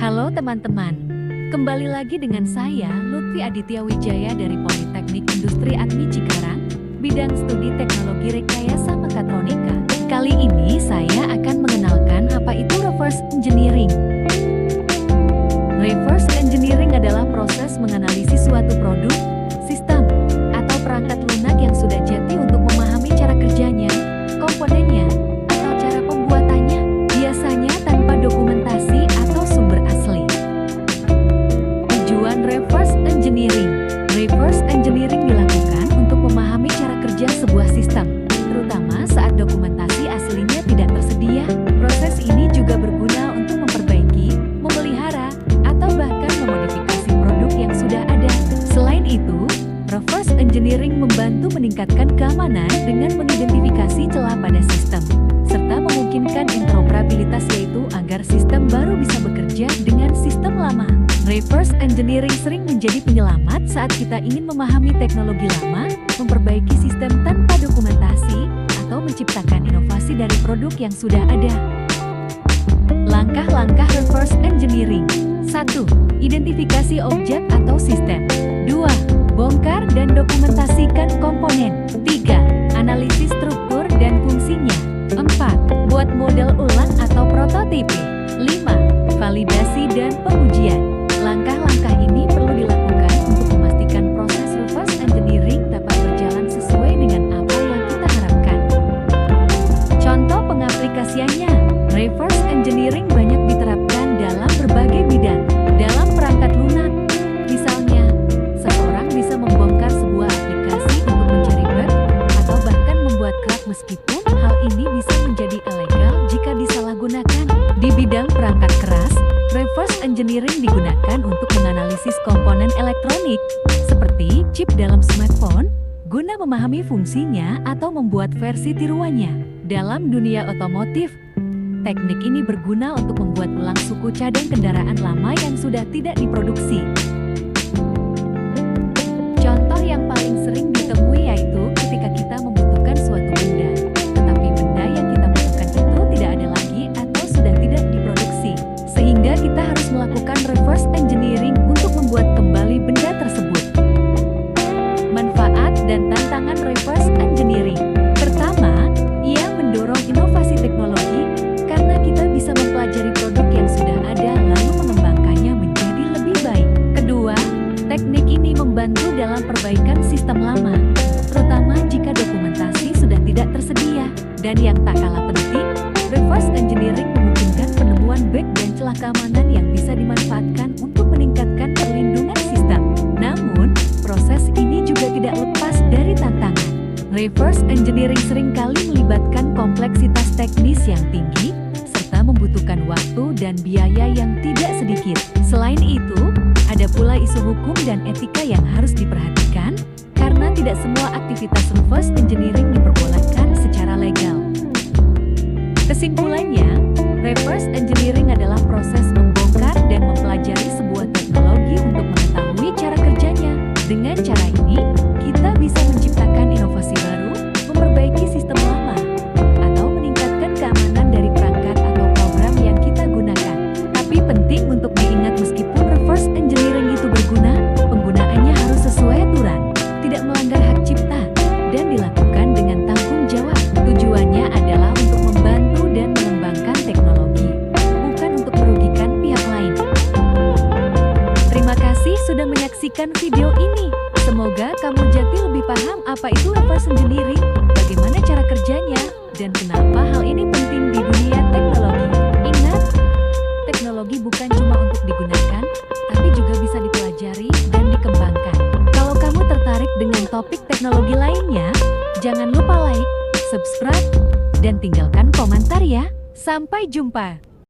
Halo teman-teman, kembali lagi dengan saya Lutfi Aditya Wijaya dari Politeknik Industri Atmi Cikarang, bidang studi teknologi rekayasa mekatronika. Kali ini saya akan mengenalkan apa itu reverse engineering. Reverse engineering adalah proses menganalisis suatu produk, sistem, atau perangkat lunak yang sudah jadi untuk memahami cara kerjanya, komponennya, atau cara pembuatannya, biasanya tanpa dokumentasi atau sumber asli. Tujuan reverse engineering. Reverse engineering dilakukan untuk memahami cara kerja sebuah sistem, terutama saat dokumentasi aslinya tidak tersedia. Proses ini juga berguna untuk memperbaiki, memelihara, atau bahkan memodifikasi produk yang sudah ada. Selain itu, reverse engineering membantu meningkatkan keamanan dengan mengidentifikasi celah pada sistem, serta memungkinkan interoperabilitas, yaitu agar sistem baru bisa bekerja dengan sistem lama. Reverse engineering sering menjadi penyelamat saat kita ingin memahami teknologi lama, memperbaiki sistem tanpa dokumentasi, atau menciptakan inovasi dari produk yang sudah ada. Langkah-langkah reverse engineering. 1. Identifikasi objek atau sistem. 2. Bongkar dan dokumentasikan komponen. 3. Analisis struktur dan fungsinya. 4. Buat model ulang atau prototipe. 5. Validasi dan pengujian. Langkah-langkah ini perlu dilakukan untuk memastikan proses reverse engineering dapat berjalan sesuai dengan apa yang kita harapkan. Contoh pengaplikasiannya. Reverse engineering banyak diterapkan dalam berbagai bidang. Dalam perangkat lunak, misalnya, seseorang bisa membongkar sebuah aplikasi untuk mencari bug, atau bahkan membuat crack, meskipun hal ini bisa menjadi ilegal jika disalahgunakan. Di bidang perangkat keras, reverse engineering digunakan untuk menganalisis komponen elektronik, seperti chip dalam smartphone, guna memahami fungsinya atau membuat versi tiruannya. Dalam dunia otomotif, teknik ini berguna untuk membuat ulang suku cadang kendaraan lama yang sudah tidak diproduksi. Contoh yang paling sering ditemui yaitu ketika kita membutuhkan suatu benda, tetapi benda yang kita butuhkan itu tidak ada lagi atau sudah tidak diproduksi, sehingga kita harus melakukan reverse engineering untuk membuat kembali benda tersebut. Manfaat dan tantangan reverse engineering. Pertama, ia mendorong inovasi teknologi karena kita bisa mempelajari produk yang sudah ada lalu mengembangkannya menjadi lebih baik. Kedua, teknik ini membantu dalam perbaikan sistem lama, terutama jika dokumentasi sudah tidak tersedia. Dan yang tak kalah penting, reverse engineering memungkinkan penemuan bug dan celah keamanan yang bisa dimanfaatkan untuk meningkatkan perlindungan sistem. Namun, proses ini juga tidak lepas dari tantangan. Reverse engineering seringkali melibatkan kompleksitas teknis yang tinggi, serta membutuhkan waktu dan biaya yang tidak sedikit. Selain itu, ada pula isu hukum dan etika yang harus diperhatikan, karena tidak semua aktivitas reverse engineering diperbolehkan secara legal. Kesimpulannya, reverse engineering adalah proses membongkar dan mempelajari sebuah teknologi untuk mengetahui cara kerjanya. Dengan cara ini, kita bisa menciptakan inovasi baru, memperbaiki sistem lama, atau meningkatkan keamanan dari perangkat atau program yang kita gunakan. Tapi penting untuk diingat, meskipun reverse engineering itu berguna, penggunaannya harus sesuai aturan, tidak melanggar hak cipta, dan dilakukan dengan tanggung jawab. Tujuannya adalah untuk membantu dan mengembangkan teknologi, bukan untuk merugikan pihak lain. Terima kasih sudah menyaksikan video ini. Semoga kamu jadi lebih paham apa itu reverse engineering, bagaimana cara kerjanya, dan kenapa hal ini penting di dunia teknologi. Ingat, teknologi bukan cuma untuk digunakan, tapi juga bisa dipelajari dan dikembangkan. Kalau kamu tertarik dengan topik teknologi lainnya, jangan lupa like, subscribe, dan tinggalkan komentar ya. Sampai jumpa!